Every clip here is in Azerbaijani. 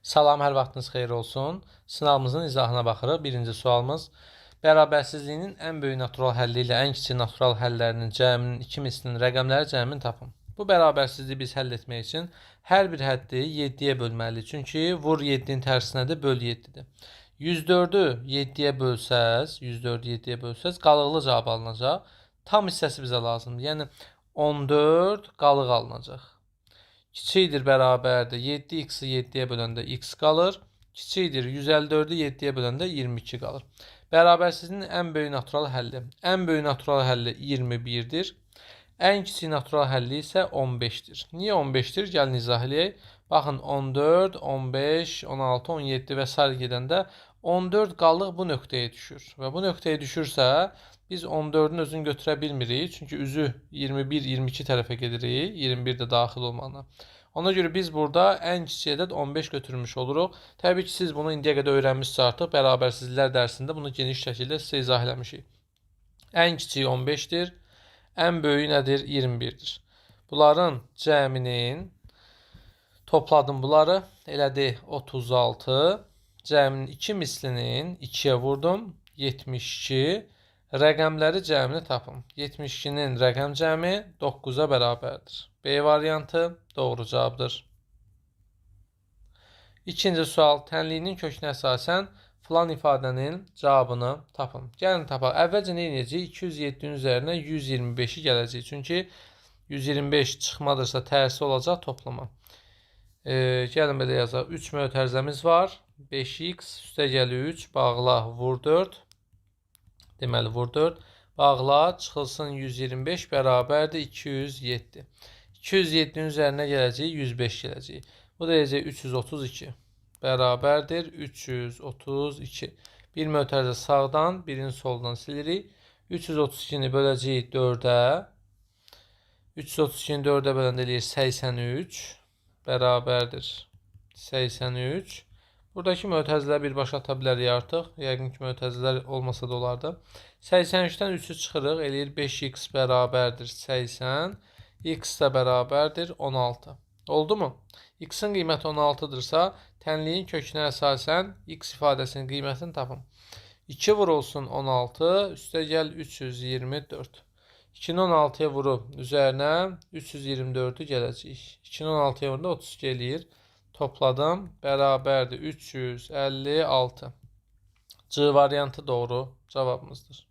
Salam, hər vaxtınız xeyir olsun. Sınavımızın izahına baxırıq. Birinci sualımız. Bərabərsizliyinin ən böyük natural həlli ilə ən kiçik natural həllərinin cəminin iki mislinin rəqəmləri cəmini tapın. Bu bərabərsizliyi biz həll etmək üçün hər bir həddi 7-yə bölməliyik. Çünki vur 7-nin tərsinədir, böl 7-dir. 104-ü 7-yə bölsəz, 104-ü 7-yə bölsəz, qalıqlı cavab alınacaq. Tam hissəsi bizə lazımdır. Yəni 14 qalıq alınacaq. Kiçikdir bərabərdir. 7x-i 7-yə böləndə x qalır. Kiçikdir 154-ü 7-yə böləndə 22 qalır. Bərabərsizliyin ən böyük natural həlli. Ən böyük natural həlli 21-dir. Ən kiçik natural həlli isə 15-dir. Niyə 15-dir? Gəlin izah eləyək. Baxın 14, 15, 16, 17 və s. gedəndə 14 qallıq bu nöqtəyə düşür. Və bu nöqtəyə düşürsə biz 14-ün özünü götürə bilmirik. Çünki üzü 21, 22 tərəfə gedirik. 21 də daxil olmaqla. Ona görə biz burada ən kiçik ədəd 15 götürmüş oluruq. Təbii ki, siz bunu indiyə qədər öyrənmişsiniz artıq. Bərabərsizliklər dərsində bunu geniş şəkildə sizə izah eləmişik. Ən kiçik 15-dir. Ən böyüyü nədir? 21-dir. Bunların cəminin topladım bunları. Elədi 36. Cəminin 2 mislinin 2-yə vurdum. 72. Rəqəmləri cəmini tapın. 72-nin rəqəm cəmi 9-a bərabərdir. B variantı doğru cavabdır. İkinci sual. Tənliyinin kökünə əsasən filan ifadənin cavabını tapın. Gəlin tapaq. Əvvəlcə nə edəcəyik? 207-nin üzərinə 125-i gələcək. Çünki 125 çıxmadırsa tərsi olacaq toplama. Gəlin belə yazaq. 3 mötərizəmiz var. 5x üstəgəli 3 bağla vur 4. Deməli, vur 4. Bağla, çıxılsın 125 bərabərdir 207. 207-nin üzərinə gələcək, 105 gələcək. Bu da deyəcək 332 bərabərdir 332. Bir mötərizə sağdan, birini soldan silirik. 332-ni böləcəyik 4-ə. 332-ni 4-ə böləndə eləyir 83 bərabərdir 83. Buradakı mötəzilər birbaşa ata bilərik artıq. Yəqin ki, mötəzilər olmasa da olardı. 83-dən 3-ü çıxırıq. Eləyir 5x bərabərdir 80. X də bərabərdir 16. Oldu mu? X-in qiyməti 16-dırsa, tənliyin kökünə əsasən x ifadəsinin qiymətini tapın. 2 vurulsun 16, üstə gəl 324. 2-ni 16-ya vurub üzərinə 324-ü gələcək. 2-ni 16-ya vurunda 32 eləyir. Topladım. Bərabərdir 356. C variantı doğru cavabımızdır.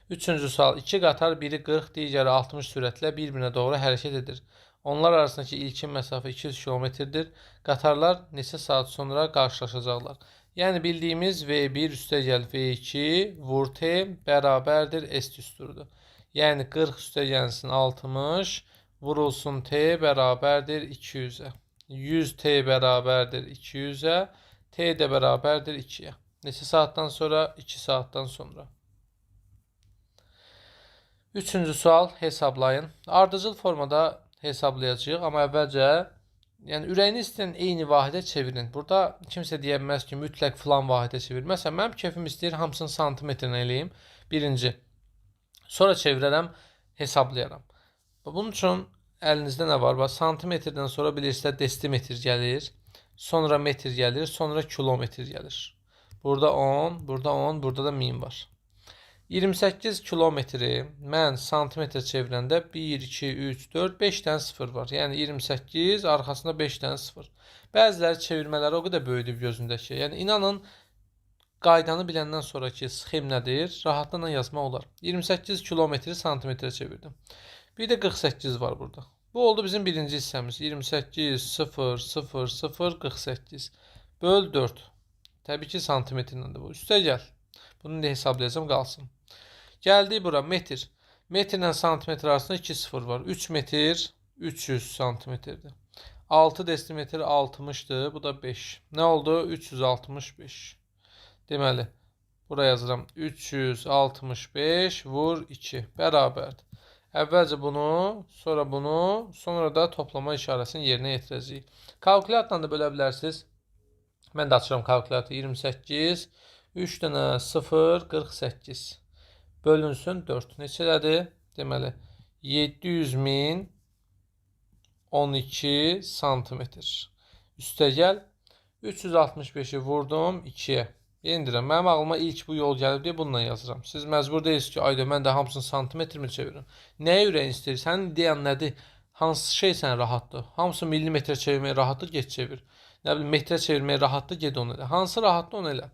Üçüncü sual. İki qatar biri 40, digəri 60 sürətlə bir-birinə doğru hərəkət edir. Onlar arasındakı ilkin məsafə 200 kilometrdir. Qatarlar neçə saat sonra qarşılaşacaqlar? Yəni bildiyimiz V1 üstəgəl V2 vur T bərabərdir S düsturudur. Yəni 40 üstəgəlsin 60 vurulsun T bərabərdir 200-ə. 100 T bərabərdir 200-ə. T də bərabərdir 2-yə. Neçə saatdan sonra? 2 saatdan sonra. Üçüncü sual hesablayın. Ardıcıl formada hesablayacağıq. Amma əvvəlcə ürəyini istəyən eyni vahidə çevirin. Burada kimsə deyə bilməz ki, mütləq filan vahidə çevir. Məsələn, mənim keyfim istəyir hamısını santimetrinə eləyim. Birinci. Sonra çevirərəm, hesablayaram. Bunun üçün əlinizdə nə var? Santimetrdən sonra bilirsiniz desimetr gəlir. Sonra metr gəlir. Sonra kilometr gəlir. Burada 10, burada 10, burada da 1000 var. 28 kilometri mən santimetr çevirəndə 1, 2, 3, 4, 5 dənə 0 var. Yəni 28, arxasında 5 dənə 0. Bəziləri çevirmələri o qədər böyüdür gözündəki. Yəni inanın, qaydanı biləndən sonraki sxem nədir? Rahatlıqla yazmaq olar. 28 kilometri santimetrə çevirdim. Bir də 48 var burada. Bu oldu bizim birinci hissəmiz. 28, 0, 0, 0, 48. Böl 4. Təbii ki, santimetrindədir bu. Üstə gəl. Bunu da hesablayacağım, qalsın. Gəldik bura, metr. Metrlə santimetr arasında 2 0 var. 3 metr, 300 santimetrdir. 6 desimetr 60'dır. Bu da 5. Nə oldu? 365. Deməli, buraya yazıram. 365 vur 2 bərabərdir. Əvvəlcə bunu, sonra da toplama işarəsini yerinə yetirəcəyik. Kalkulyatorla da bölə bilərsiniz. Mən də açıram kalkulyatoru. 28, 3 dənə 0, 48. Bölünsün 4. Neçədir? Deməli, 700.000 12 santimetr. Üstəgəl 365'i vurdum 2'yə. Yendirəm. Mənim ağlıma ilk bu yol gəlib deyə bununla yazıram. Siz məcbur deyilsiniz ki, ayda mən də hamısını santimetrmi çevirim. Nəyə ürəyin istəyir? Sənin ideyan nədir? Hansı şey sən rahatdır? Hamısı millimetrə çevirməyə rahatdır, get çevir. Nə bilim, metrə çevirməyə rahatdır, get onu elə. Hansı rahatdır, onu elə.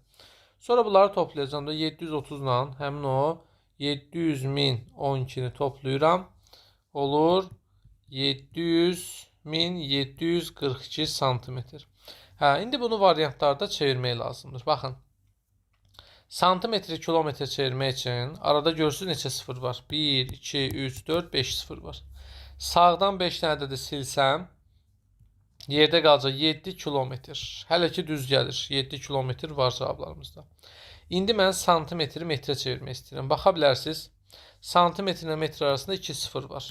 Sonra bunları toplayacağım da 730 ilə həmin o 700 min 12-ni toplayıram. Olur 700 min 742 santimetr. Hə, indi bunu variantlarda çevirmək lazımdır. Baxın. Santimetri kilometrə çevirmək üçün arada görürsünüz neçə sıfır var. 1, 2, 3, 4, 5 sıfır var. Sağdan 5 dənə də silsəm, yerdə qalacaq 7 kilometr. Hələ ki düz gəlir. 7 kilometr var cavablarımızda. İndi mən santimetri metrə çevirmək istəyirəm. Baxa bilərsiniz, santimetr ilə metr arasında 2 sıfır var.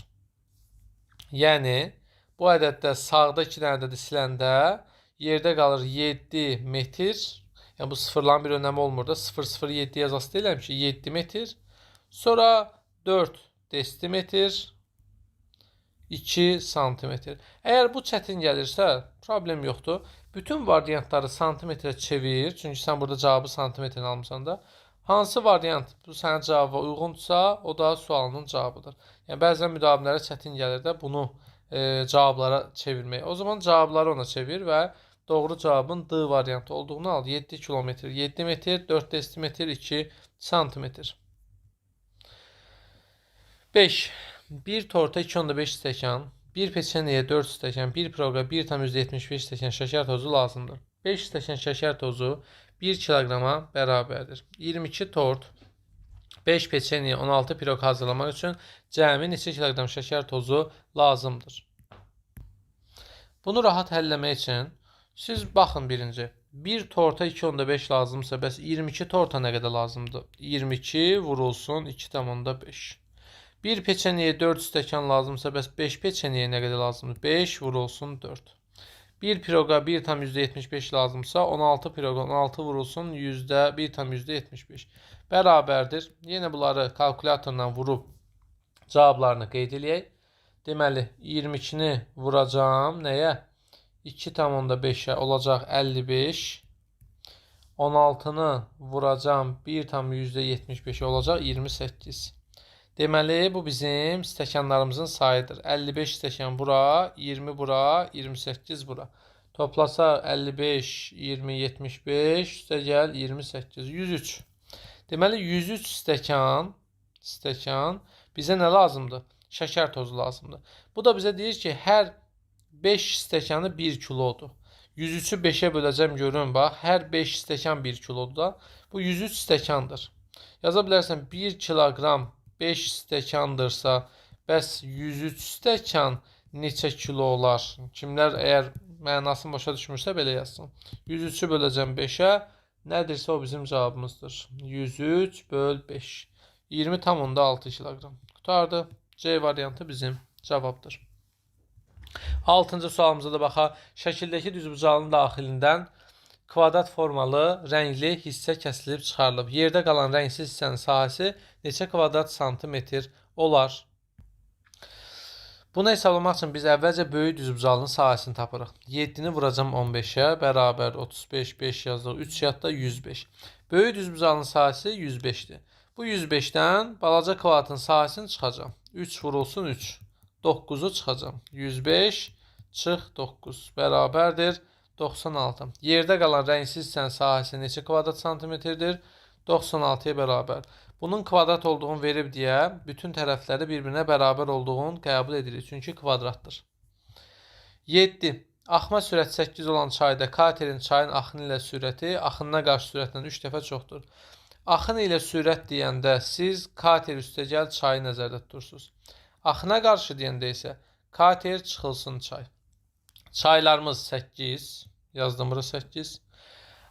Yəni, bu ədəddə sağda 2 dənə də siləndə yerdə qalır 7 metr. Yəni, bu sıfırların bir önəmi olmur da. 007 yazası deyiləm ki, 7 metr. Sonra 4 desimetr, 2 santimetr. Əgər bu çətin gəlirsə, problem yoxdur. Bütün variantları santimetrə çevir. Çünki sən burada cavabı santimetrə almışsan da. Hansı variant bu sənin cavaba uyğundursa, o da sualının cavabıdır. Yəni, bəzən müdavimələrə çətin gəlir də bunu cavablara çevirmək. O zaman cavabları ona çevir və doğru cavabın D variantı olduğunu al. 7 kilometr, 7 metr, 4 desimetr, 2 santimetr. 5. Bir torta 2,5 stəkan, bir peçenyaya 4 stəkan, bir piroqa 1,75 stəkan şəkər tozu lazımdır. 5 stəkan şəkər tozu 1 kiloqrama bərabərdir. 22 tort, 5 peçenya, 16 piroq hazırlamaq üçün cəmi neçə kiloqram şəkər tozu lazımdır. Bunu rahat həlləmək üçün siz baxın birinci. Bir torta 2,5 lazımsa, bəs 22 torta nə qədər lazımdır? 22 vurulsun 2,5. Bir peçenyaya 4 stəkan lazımsa, bəs 5 peçenyaya nə qədər lazımdır? 5 vurulsun 4. Bir piroqa 1,75 lazımsa, 16 piroqa 16 vurulsun 1,75. Bərabərdir. Yenə bunları kalkulyatorla vurub cavablarını qeyd edək. Deməli, 22-ni vuracağım nəyə? 2,5-ə olacaq 55. 16-nı vuracağım 1,75-ə olacaq 28. Deməli, bu bizim stəkanlarımızın sayıdır. 55 stəkan bura, 20 bura, 28 bura. Toplasa 55, 20, 75, üstə gəl 28, 103. Deməli, 103 stəkan bizə nə lazımdır? Şəkər tozu lazımdır. Bu da bizə deyir ki, hər 5 stəkanı 1 kilodur. 103-ü 5-ə böləcəm, görün, bax. Hər 5 stəkan 1 kilodur da. Bu 103 stəkandır. Yaza bilərsən, 1 kiloqram 5 stəkandırsa, bəs 103 stəkan neçə kilo olar? Kimlər əgər mənasını başa düşmürsə, belə yazsın. 103-ü böləcəm 5-ə, nədirsə o bizim cavabımızdır. 103 böl 5. 20,6 kiloqram. Qutardı. C variantı bizim cavabdır. 6-cı sualımıza da baxaq. Şəkildəki düzbucağının daxilindən kvadrat formalı rəngli hissə kəsilib çıxarılıb. Yerdə qalan rəngsiz hissənin sahəsi neçə kvadrat santimetr olar? Bunu hesablamaq üçün biz əvvəlcə böyük düzbucağının sahəsini tapırıq. 7-ni vuracam 15-ə, bərabər 35, 5 yazdıq, 3 yadda 105. Böyük düzbucağının sahəsi 105-dir. Bu 105-dən balaca kvadratın sahəsini çıxacam. 3 vurulsun 3. 9-u çıxacam. 105 çıx 9 bərabərdir 96. Yerdə qalan rəngsiz hissənin sahəsi neçə kvadrat santimetrdir? 96-ya bərabər. Bunun kvadrat olduğunu verib deyə bütün tərəfləri bir-birinə bərabər olduğunu qəbul edirik. Çünki kvadratdır. 7. Axma sürəti 8 olan çayda katerin çayın axını ilə sürəti axınına qarşı sürətdən 3 dəfə çoxdur. Axın ilə sürət deyəndə siz kater üstəgəl çayı nəzərdə tutursunuz. Axına qarşı deyəndə isə kater çıxılsın çay. Çaylarımız 8, yazdım bura 8.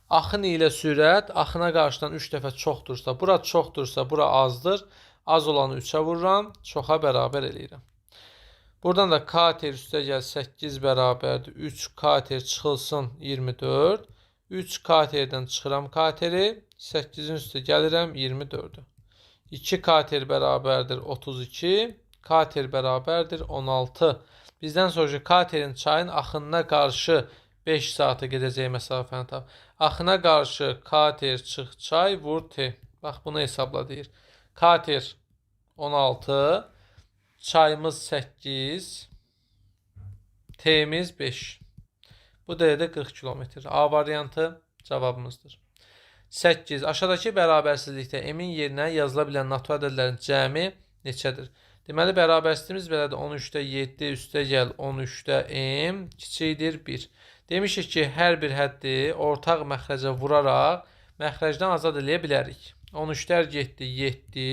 Axın ilə sürət axına qarşıdan 3 dəfə çoxdursa, bura çoxdursa, bura azdır. Az olanı 3-ə vururam, çoxa bərabər eləyirəm. Buradan da kater üstəgəl 8 bərabərdir. 3 kater çıxılsın 24. 3 katerdən çıxıram kateri. 8-in üstə gəlirəm 24-ü. 2 kater bərabərdir 32. Kater bərabərdir 16. Bizdən sonraki katerin çayın axınına qarşı 5 saata gedəcək məsafəni tap. Axına qarşı kater çıx çay vur T. Bax bunu hesabla deyir. Kater 16, çayımız 8, T'miz 5. Bu dəyədə 40 kilometr. A variantı cavabımızdır. 8. Aşağıdakı bərabərsizlikdə M-in yerinə yazıla bilən natural ədədlərin cəmi neçədir? Deməli, bərabərsizliyimiz belədir. 13-də 7 üstə gəl 13-də M kiçikdir 1. Demişik ki, hər bir həddi ortaq məxrəcə vuraraq məxrəcdən azad eləyə bilərik. 13-lər getdi 7,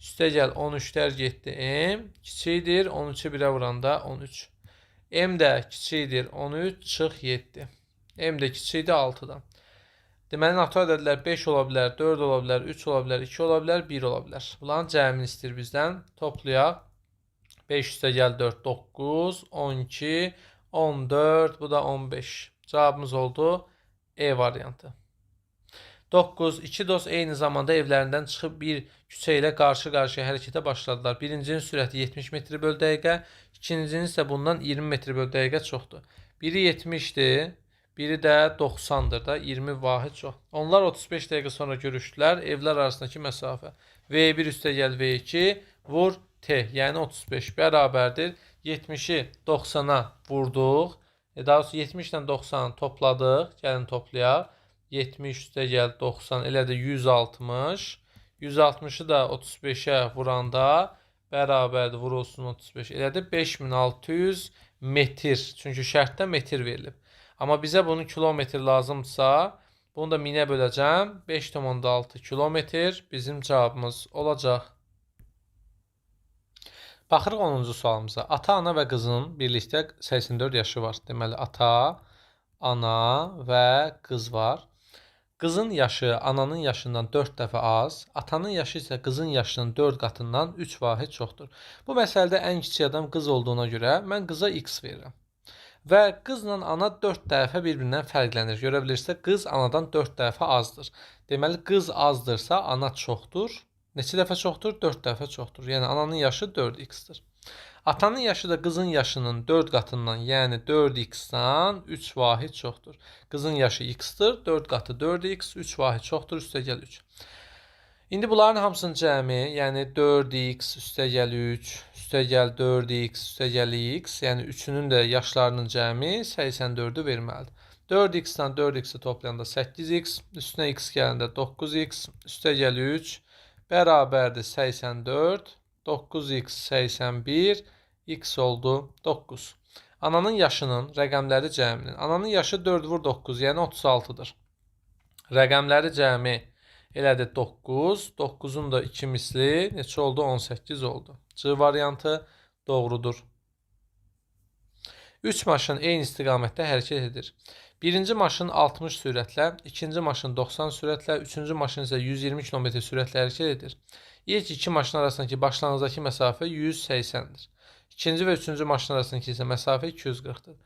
üstə gəl 13-lər getdi M kiçikdir 13-ü 1-ə vuranda 13. M də kiçikdir 13 çıx 7. M də kiçikdir 6-dan. Deməli, natural ədədlər 5 ola bilər, 4 ola bilər, 3 ola bilər, 2 ola bilər, 1 ola bilər. Bunların cəmini istəyir bizdən. Toplayaq. 5 üstə gəl 4, 9, 12, 14, bu da 15. Cavabımız oldu E variantı. 9. İki dost eyni zamanda evlərindən çıxıb bir küçə ilə qarşı-qarşıya hərəkətə başladılar. Birincinin sürəti 70 metr böl dəqiqə, ikincinin isə bundan 20 metr böl dəqiqə çoxdur. Biri 70-dir, biri də 90-dır da, 20 vahid çox. Onlar 35 dəqiqə sonra görüşdülər. Evlər arasındakı məsafə V1 üstə gəl V2 vur T, yəni 35 bərabərdir. 70-i 90-a vurduq. Daha sonra 70 ilə 90-ı topladıq. Gəlin toplayaq. 70 üstə gəl 90 elə də 160. 160-ı da 35-ə vuranda bərabərdir, vurulsun 35. Elə də 5600 metr. Çünki şərtdə metr verilib. Amma bizə bunun kilometr lazımdırsa, bunu da 1000-ə böləcəm. 5,6 kilometr bizim cavabımız olacaq. Baxırıq 10-cu sualımıza. Ata, ana və qızın birlikdə 84 yaşı var. Deməli, ata, ana və qız var. Qızın yaşı ananın yaşından 4 dəfə az, atanın yaşı isə qızın yaşının 4 qatından 3 vahid çoxdur. Bu məsələdə ən kiçik adam qız olduğuna görə mən qıza x verirəm. Və qızla ana 4 dəfə bir-birindən fərqlənir. Görə bilirsiniz, qız anadan 4 dəfə azdır. Deməli, qız azdırsa, ana çoxdur. Neçə dəfə çoxdur? 4 dəfə çoxdur. Yəni, ananın yaşı 4x-dir. Atanın yaşı da qızın yaşının 4 qatından, yəni 4x-dan 3 vahid çoxdur. Qızın yaşı x-dir, 4 qatı 4x, 3 vahid çoxdur, üstə gəl 3. İndi bunların hamısının cəmi, yəni 4x üstə gəl 3, üstə gəl 4x, üstə gəl x, yəni 3-ünün də yaşlarının cəmi 84-ü verməlidir. 4x-dan 4x-i toplayanda 8x, üstünə x gələndə 9x, üstə gəl 3, bərabərdir 84, 9x 81, x oldu 9. Ananın yaşının rəqəmləri cəminin. Ananın yaşı 4 vur 9, yəni 36-dır. Rəqəmləri cəmi elədir 9. 9-un da 2 misli neçə oldu? 18 oldu. C variantı doğrudur. 3 maşın eyni istiqamətdə hərəkət edir. Birinci maşın 60 sürətlə, ikinci maşın 90 sürətlə, üçüncü maşın isə 120 km sürətlə hərəkət edir. İlk iki maşın arasındakı başlanğıcdakı məsafə 180-dir. İkinci və üçüncü maşın arasındakı isə məsafə 240-dır.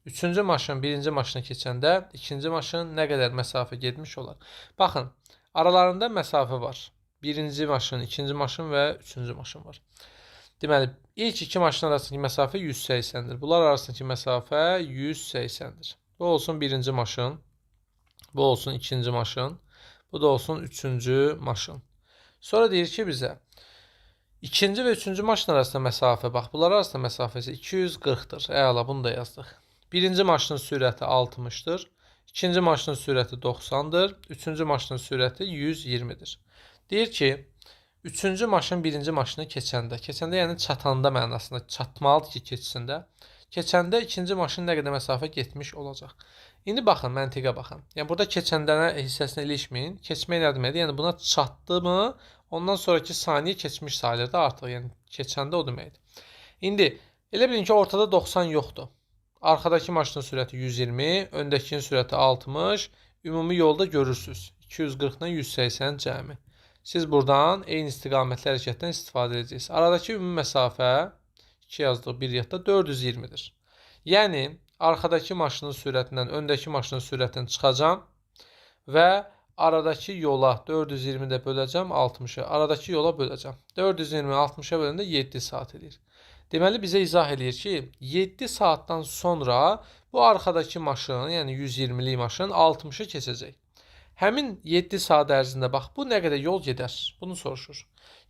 Üçüncü maşın birinci maşına keçəndə ikinci maşın nə qədər məsafə getmiş olar? Baxın, aralarında məsafə var. Birinci maşın, ikinci maşın və üçüncü maşın var. Deməli, ilk iki maşın arasındakı məsafə 180-dir. Bunlar arasındakı məsafə 180-dir. Bu olsun birinci maşın, bu olsun ikinci maşın, bu da olsun üçüncü maşın. Sonra deyir ki bizə, ikinci və üçüncü maşın arasında məsafə, bax, bunlar arasında məsafəsi 240-dır. Əla, bunu da yazdıq. Birinci maşının sürəti 60-dır, ikinci maşının sürəti 90-dır, üçüncü maşının sürəti 120-dir. Deyir ki, üçüncü maşın birinci maşını keçəndə yəni çatanda mənasında, çatmalıdır ki, keçsində. Keçəndə ikinci maşın nə qədər məsafə getmiş olacaq. İndi baxın, məntiqə baxın. Yəni, burada keçəndənə hissəsinə ilişməyin. Keçmək nə deməkdir? Yəni, buna çatdı mı, ondan sonraki saniyə keçmiş sayılır da artıq. Yəni, keçəndə o deməkdir. İndi, elə bilin ki, ortada 90 yoxdur. Arxadakı maşının sürəti 120, öndəkinin sürəti 60. Ümumi yolda görürsünüz. 240-dan 180 cəmi. Siz buradan eyni istiqamətli hərəkətdən istifadə edəcəksiniz. Aradakı ümumi məsafə 2 yazdıq, 1 yadda 420-dir. Yəni, arxadakı maşının sürətindən öndəki maşının sürətini çıxacam və aradakı yola 420 də böləcəm 60-a. Aradakı yola böləcəm. 420 60-a böləndə 7 saat edir. Deməli, bizə izah edir ki, 7 saatdan sonra Bu arxadakı maşın, yəni 120'lik maşın 60'ı keçəcək. Həmin 7 saat ərzində bax bu nə qədər yol gedər? Bunu soruşur.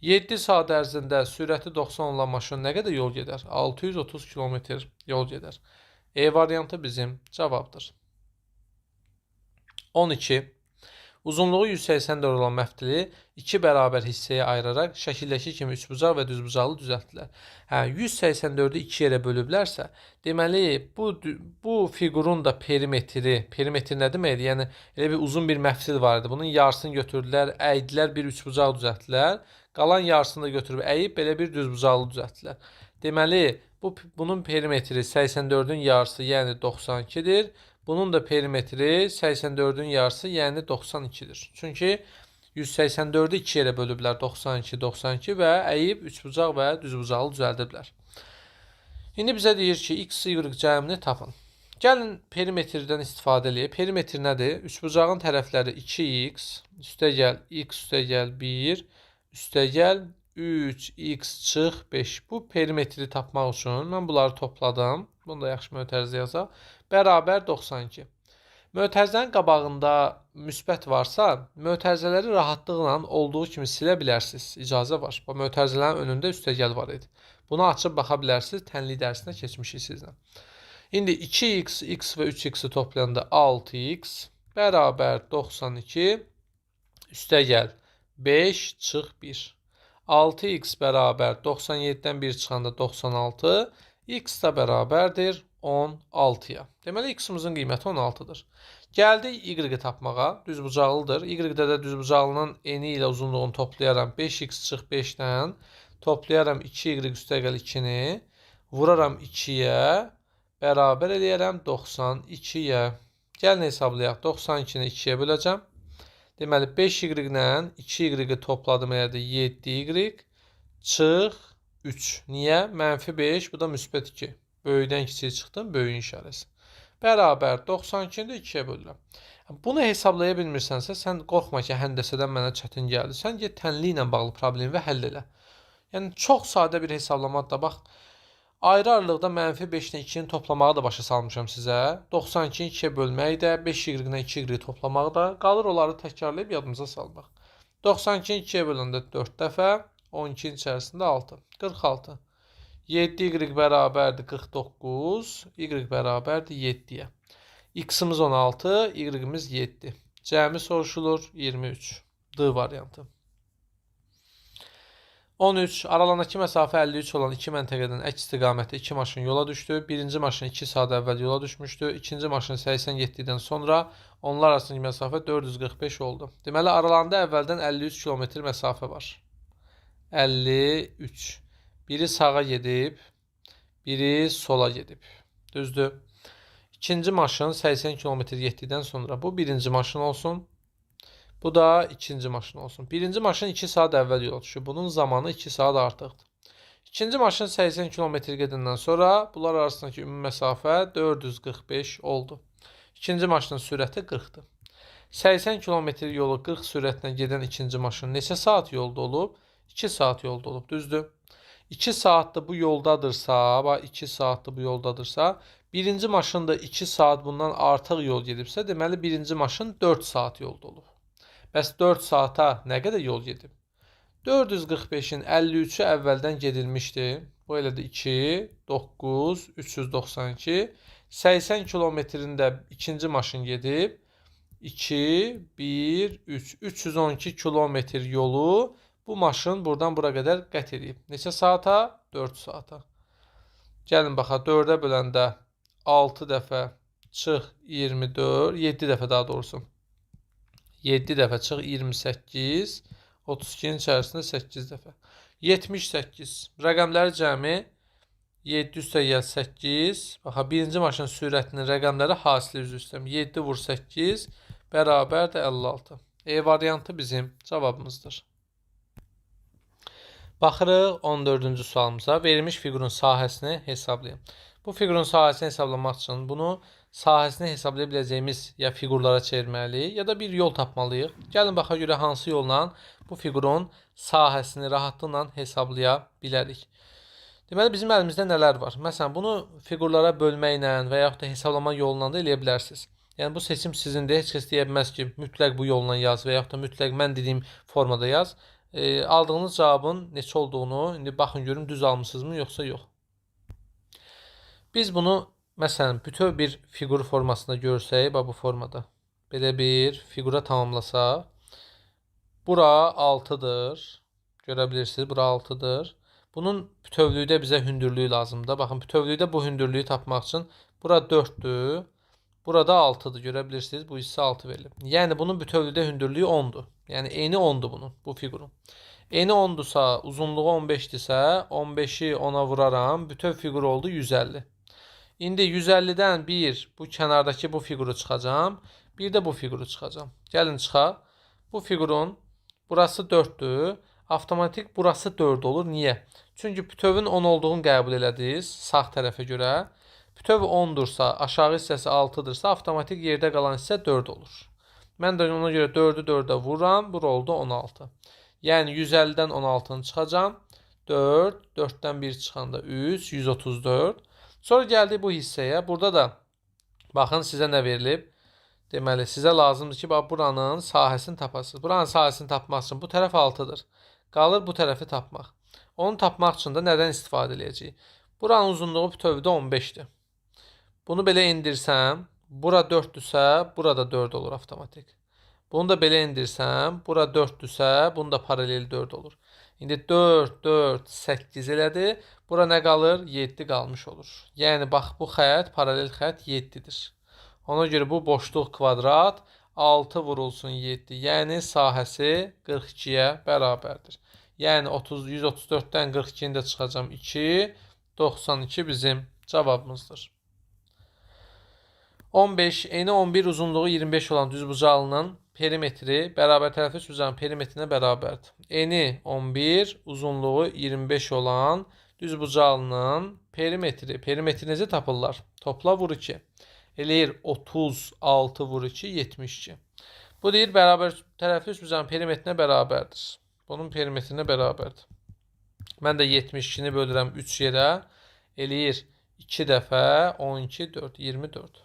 7 saat ərzində sürəti 90 olan maşın nə qədər yol gedər? 630 kilometr yol gedər. E variantı bizim cavabdır. 12. Uzunluğu 184 olan məftil 2 bərabər hissəyə ayıraraq şəkildəki kimi üçbucaq və düzbucaqlı düzəltdilər. 184'ü 2 yerə bölüblərsə, deməli bu fiqurun da perimetri nə deməkdir? Yəni elə bir uzun bir məftil var idi. Bunun yarısını götürdülər, əydilər, bir üçbucaq düzəltdilər. Qalan yarısını da götürüb əyib belə bir düzbucaqlı düzəltdilər. Deməli bunun perimetri 84'ün yarısı, yəni 92'dir. Bunun da perimetri 84'ün yarısı, yəni 92'dir. Çünki 184'ü 2 yerə bölüblər, 92 və əyib üçbucaq və düzbucaqlı düzəldiblər. İndi bizə deyir ki, x, y cəmini tapın. Gəlin perimetrdən istifadə edək. Perimetr nədir? Üçbucağın tərəfləri 2x, üstəgəl x, üstəgəl 1, üstəgəl 3x çıx 5. Bu perimetri tapmaq üçün mən bunları topladım. Bunu da yaxşı mötərizə yazaq. Bərabər 92. Mötərizənin qabağında müsbət varsa, mötərizələri rahatlıqla olduğu kimi silə bilərsiniz. İcazə var. Bu mötərizələrin önündə üstəgəl var idi. Bunu açıb baxa bilərsiniz. Tənlik dərsində keçmişik sizlə. İndi 2x, x və 3x'i toplayanda 6x bərabər 92 üstəgəl 5 çıx 1. 6x bərabər 97'dən 1 çıxanda 96, x da bərabərdir 16'ya. Deməli, x-imizin qiyməti 16'dır. Gəldik y-i tapmağa. Düzbucaqlıdır. Y-də də düzbucaqlının eni ilə uzunluğunu toplayaram. 5x çıx 5-dən toplayaram 2y üstəgəl 2-ni. Vuraram 2-yə. Bərabər eləyərəm 92-yə. Gəlin hesablayaq. 92-ni 2-yə böləcəm. Deməli, 5y ilə 2y topladım elədi 7y çıx 3. Niyə? -5, bu da müsbət 2. Böyükdən kiçiyə çıxdım, böyüyün işarəsi. Bərabər 92'ni 2'yə bölürəm. Bunu hesablaya bilmirsənsə, sən qorxma ki, həndəsədən mənə çətin gəldi. Sən get tənliyi ilə bağlı problemi və həll elə. Yəni, çox sadə bir hesablamadır da, bax, ayrı-ayrılıqda -5 ilə 2'nin toplamağı da başa salmışam sizə. 92'ni 2'yə bölməyi də, 5y ilə 2y toplamağı da, qalır onları təkrarlayıb yadımıza salmaq. 92'ni 2'yə böləndə 4 dəfə, 12'nin içərisində 6, 46. 7y bərabərdir 49, y bərabərdir 7'yə. X-imiz 16, y-imiz 7. Cəmi soruşulur 23. D variantı. 13. Aralarındakı məsafə 53 olan 2 məntəqədən əks istiqamətdə 2 maşın yola düşdü. Birinci maşın 2 saat əvvəl yola düşmüşdü. İkinci maşın 87'dən sonra onlar arasındakı məsafə 445 oldu. Deməli, aralarında əvvəldən 53 kilometr məsafə var. 53. Biri sağa gedib, biri sola gedib. Düzdür. İkinci maşın 80 km getdikdən sonra bu birinci maşın olsun. Bu da ikinci maşın olsun. Birinci maşın 2 saat əvvəl yola düşüb. Bunun zamanı 2 saat artıqdır. İkinci maşın 80 km gedəndən sonra bunlar arasındakı ümumi məsafə 445 oldu. İkinci maşının sürəti 40'dır. 80 km yolu 40 sürətlə gedən ikinci maşın neçə saat yolda olub? 2 saat yolda olub. Düzdür. 2 saatda bu yoldadırsa, 2 saatda bu yoldadırsa, birinci maşın da 2 saat bundan artıq yol gedibsə, deməli birinci maşın 4 saat yolda olub. Bəs 4 saata nə qədər yol gedib? 445'in 53'ü əvvəldən gedilmişdi. Bu elə də 2, 9, 392. 80 kilometrində ikinci maşın gedib. 2, 1, 3, 312 kilometr yolu bu maşın buradan bura qədər qət edib. Neçə saata? 4 saata. Gəlin baxa, 4'ə böləndə 6 dəfə çıx 24, 7 dəfə daha doğrusu. 7 dəfə çıx 28, 32'nin içərisində 8 dəfə. 78. Rəqəmləri cəmi 7 üstəgəl 8. Baxa, birinci maşın sürətinin rəqəmləri hasilə üzr istəyirəm. 7 vur 8 bərabər də 56. E variantı bizim cavabımızdır. Baxırıq 14-cü sualımıza. Verilmiş fiqurun sahəsini hesablayın. Bu fiqurun sahəsini hesablamaq üçün bunu sahəsini hesablaya biləcəyimiz ya fiqurlara çevirməliyik, ya da bir yol tapmalıyıq. Gəlin baxa görə hansı yolla bu fiqurun sahəsini rahatlıqla hesablaya bilərik. Deməli bizim əlimizdə nələr var? Məsələn, bunu fiqurlara bölməklə və yaxud da hesablama yolla da eləyə bilərsiniz. Yəni bu seçim sizindir. Heç kəs deyə bilməz ki, mütləq bu yolla yaz və yaxud da mütləq mən dediyim formada yaz. Aldığınız cavabın neçə olduğunu indi baxın görün düz almısınızmı yoxsa yox. Biz bunu məsələn bütöv bir fiqur formasında görsək, bu formada belə bir fiqura tamamlasaq, bura 6-dır. Görə bilirsiniz, bura 6-dır. Bunun bütövlükdə bizə hündürlüyü lazımdır. Baxın, bütövlükdə bu hündürlüyü tapmaq üçün bura 4-dür. Burada 6-dır. Görə bilirsiniz, bu hissə 6 verilib. Yəni bunun bütövlükdə hündürlüyü 10-dur. Yəni eni 10-dur bunun, bu fiqurun. Eni 10-dursa, uzunluğu 15-dirsə, 15-i 10-a vuraram, bütöv fiqur oldu 150. İndi 150-dən bir bu kənardakı bu fiquru çıxacam, bir də bu fiquru çıxacam. Gəlin çıxaq. Bu fiqurun burası 4-dür. Avtomatik burası 4 olur. Niyə? Çünki bütövün 10 olduğunu qəbul elədiniz sağ tərəfə görə. Bütöv 10-dursa, aşağı hissəsi 6-dırsa, avtomatik yerdə qalan hissə 4 olur. Mən də ona görə 4-ü 4-ə vuram, bura oldu 16. Yəni 150-dən 16-nı çıxacam. 4, 4-dən 1 çıxanda 3, 134. Sonra gəldik bu hissəyə. Burada da baxın sizə nə verilib? Deməli, sizə lazımdır ki, buranın sahəsini tapasınız. Buranın sahəsini tapmaq üçün bu tərəf 6-dır. Qalır bu tərəfi tapmaq. Onu tapmaq üçün də nədən istifadə edəcəyik? Buranın uzunluğu bütövdə 15-dir. Bunu belə indirsəm, bura 4-dürsə, burada 4 olur avtomatik. Bunu da belə indirsəm, bura 4-dürsə, bunda paralel 4 olur. İndi 4, 4, 8 elədi. Bura nə qalır? 7 qalmış olur. Yəni, bax, bu xət, paralel xət 7-dir. Ona görə bu boşluq kvadrat 6 vurulsun 7. Yəni, sahəsi 42-yə bərabərdir. Yəni, 134-dən 42-ni də çıxacam 2, 92 bizim cavabımızdır. 15, eni 11, uzunluğu 25 olan düzbucaqlının perimetri bərabər tərəfi üçbucağın perimetrinə bərabərdir. Eni 11, uzunluğu 25 olan düzbucaqlının perimetri necə tapırlar? Topla vur 2. Eləyir 36 vur 2, 72. Bu deyir, bərabər tərəfi üçbucağın perimetrinə bərabərdir. Bunun perimetrinə bərabərdir. Mən də 72-ni bölürəm 3 yerə. Eləyir 2 dəfə 12, 4, 24.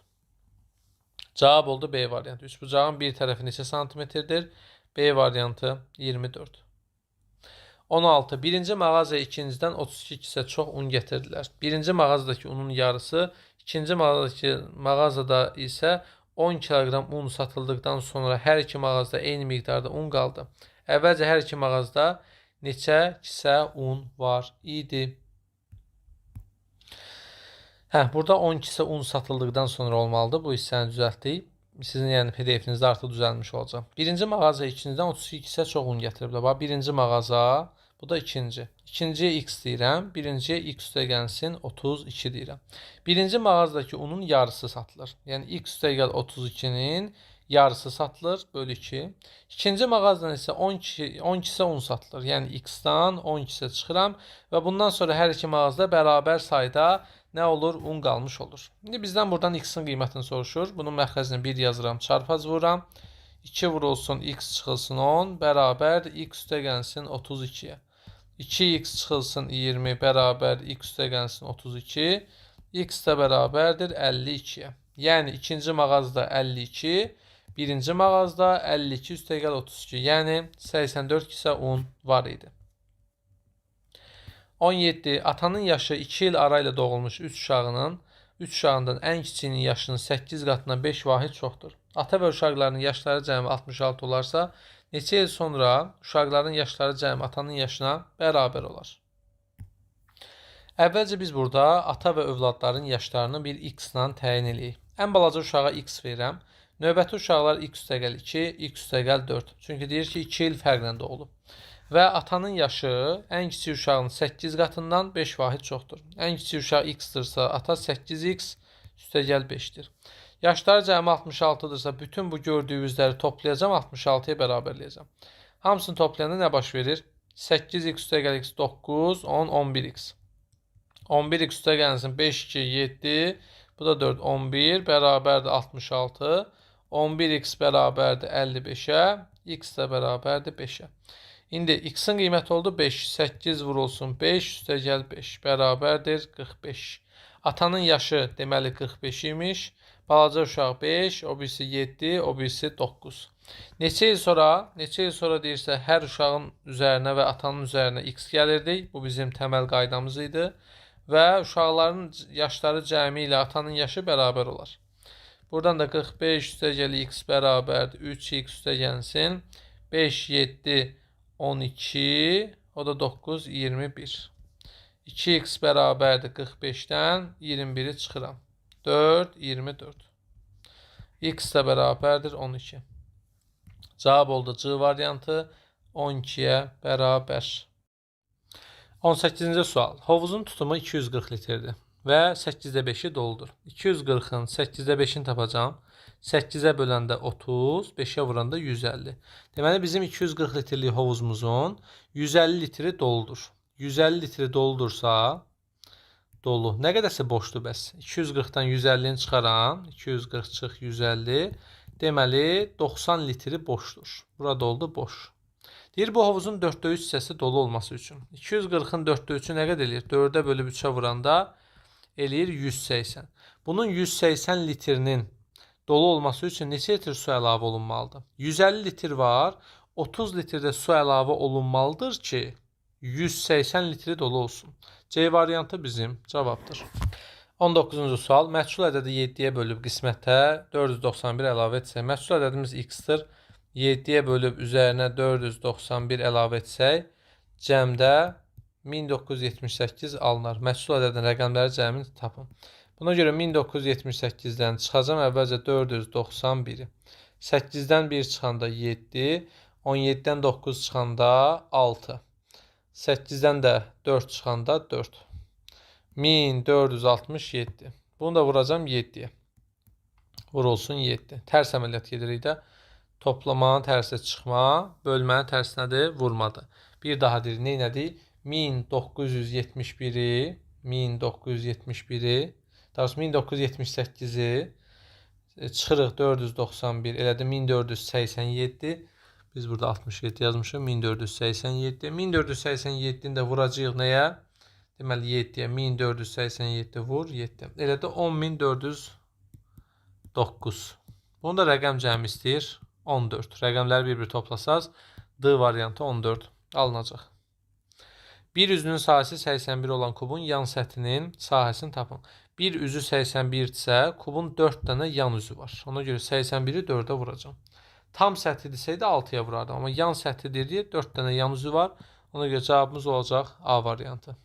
Cavab oldu B variantı. Üçbucağın bir tərəfi neçə santimetrdir? B variantı 24. 16. Birinci mağazaya ikincidən 32 kisə çox un gətirdilər. Birinci mağazadakı unun yarısı, ikinci mağazada isə 10 kiloqram un satıldıqdan sonra hər iki mağazada eyni miqdarda un qaldı. Əvvəlcə hər iki mağazada neçə kisə un var idi? Burada 10 kisə un satıldıqdan sonra olmalıdır. Bu hissəni düzəltdik. Sizin yəni PDF-inizdə artıq düzəlmiş olacaq. Birinci mağaza ikincidən 32 kisə çox un gətiriblər. Bax, birinci mağaza, bu da ikinci. İkinciyə x deyirəm. Birinciyə x üstə gəlsin 32 deyirəm. Birinci mağazadakı unun yarısı satılır. Yəni x üstə gəl 32-nin yarısı satılır, bölü 2. İkinci mağazadan isə 10 kisə un satılır. Yəni x-dan 10 kisə çıxıram və bundan sonra hər iki mağazada bərabər sayda nə olur? Un qalmış olur. İndi bizdən buradan x-in qiymətini soruşur. Bunun məxrəzini 1 yazıram, çarpaz vururam. 2 vurulsun, x çıxılsın 10, bərabər x üstə gəlsin 32-yə. 2x çıxılsın 20, bərabər x üstə gəlsin 32. X də bərabərdir 52-yə. Yəni, ikinci mağazada 52, birinci mağazada 52 üstə gəl 32. Yəni, 84 kisə un var idi. 17. Atanın yaşı 2 il arayla doğulmuş 3 uşağından ən kiçiyinin yaşının 8 qatına 5 vahid çoxdur. Ata və uşaqlarının yaşları cəmi 66 olarsa, neçə il sonra uşaqların yaşları cəmi atanın yaşına bərabər olar? Əvvəlcə biz burada ata və övladların yaşlarını bir x-la təyin edək. Ən balaca uşağa x verirəm. Növbəti uşaqlar x üstə gəl 2, x üstə gəl 4. Çünki deyir ki, 2 il fərqlə doğulub. Və atanın yaşı ən kiçik uşağın 8 qatından 5 vahid çoxdur. Ən kiçik uşaq x-dırsa, ata 8x üstə gəl 5-dir. Yaşları cəmi 66-dırsa, bütün bu gördüyünüzləri toplayacağım, 66-ya bərabərləyəcəm. Hamısını toplayanda nə baş verir? 8x üstə gəl x 9, 10, 11x. 11x üstə gəlsin 5, 2, 7, bu da 4, 11, bərabərdir 66. 11x bərabərdir 55-ə, x də bərabərdir 5-ə. İndi x-in qiyməti oldu 5. 8 vurulsun 5 üstəgəl 5 bərabərdir 45. Atanın yaşı deməli 45 imiş. Balaca uşaq 5, o birisi 7, o birisi 9. Neçə il sonra deyirsə hər uşağın üzərinə və atanın üzərinə x gəlirdi. Bu bizim təməl qaydamız idi. Və uşaqların yaşları cəmi ilə atanın yaşı bərabər olar. Buradan da 45 üstəgəl x bərabərdir 3x üstəgəlsin 5, 7, 12, o da 9, 21. 2x bərabərdir 45-dən 21-i çıxıram. 4, 24. X də bərabərdir 12. Cavab oldu C variantı 12-yə bərabər. 18-ci sual. Hovuzun tutumu 240 litrdir və 8-də 5-i doludur. 240-ın 8-də 5-ini tapacağım. 8-ə böləndə 30, 5-ə vuranda 150. Deməli, bizim 240 litrlik hovuzumuzun 150 litri doludur. 150 litri doludursa, dolu. Nə qədərsə boşdur bəs. 240-dan 150-ni çıxaram. 240 çıx 150. Deməli, 90 litri boşdur. Burada oldu boş. Deyir, bu hovuzun 4də 3 hissəsi dolu olması üçün. 240-ın 4də 3-ü nə qədər eləyir? 4-ə bölüb 3-ə vuranda eləyir 180. Bunun 180 litrinin dolu olması üçün neçə litr su əlavə olunmalıdır? 150 litr var. 30 litrdə su əlavə olunmalıdır ki, 180 litri dolu olsun. C variantı bizim cavabdır. 19-cu sual. Məchul ədədi 7-yə bölüb qismətə 491 əlavə etsək. Məchul ədədimiz x-dir. 7-yə bölüb üzərinə 491 əlavə etsək, cəmdə 1978 alınar. Məchul ədədin rəqəmləri cəmini tapın. Buna görə 1978-dən çıxacam əvvəlcə 491-i. 8-dən 1 çıxanda 7, 17-dən 9 çıxanda 6. 8-dən də 4 çıxanda 4. 1467. Bunu da vuracam 7-yə. Vurulsun 7. Tərs əməliyyat gedirik də. Toplamanın tərsinə çıxma, bölmənin tərsinədir, vurmadır. Bir daha deyir, neynədir? 1971-i, daha sonra 1978-i çıxırıq 491, elədi 1487. Biz burada 67 yazmışıq, 1487. 1487-ni də vuracağıq nəyə? Deməli 7-yə 1487 vur, 7. Elədi 10409. Bunu da rəqəm cəmi istəyir. 14. Rəqəmləri bir-bir toplasaz, D variantı 14 alınacaq. Bir üzünün sahəsi 81 olan kubun yan səthinin sahəsini tapın. Bir üzü 81 isə kubun 4 dənə yan üzü var. Ona görə 81-i 4-ə vuracam. Tam səthi desəydi 6-ya vurardım. Amma yan səthi dedik 4 dənə yan üzü var. Ona görə cavabımız olacaq A variantı.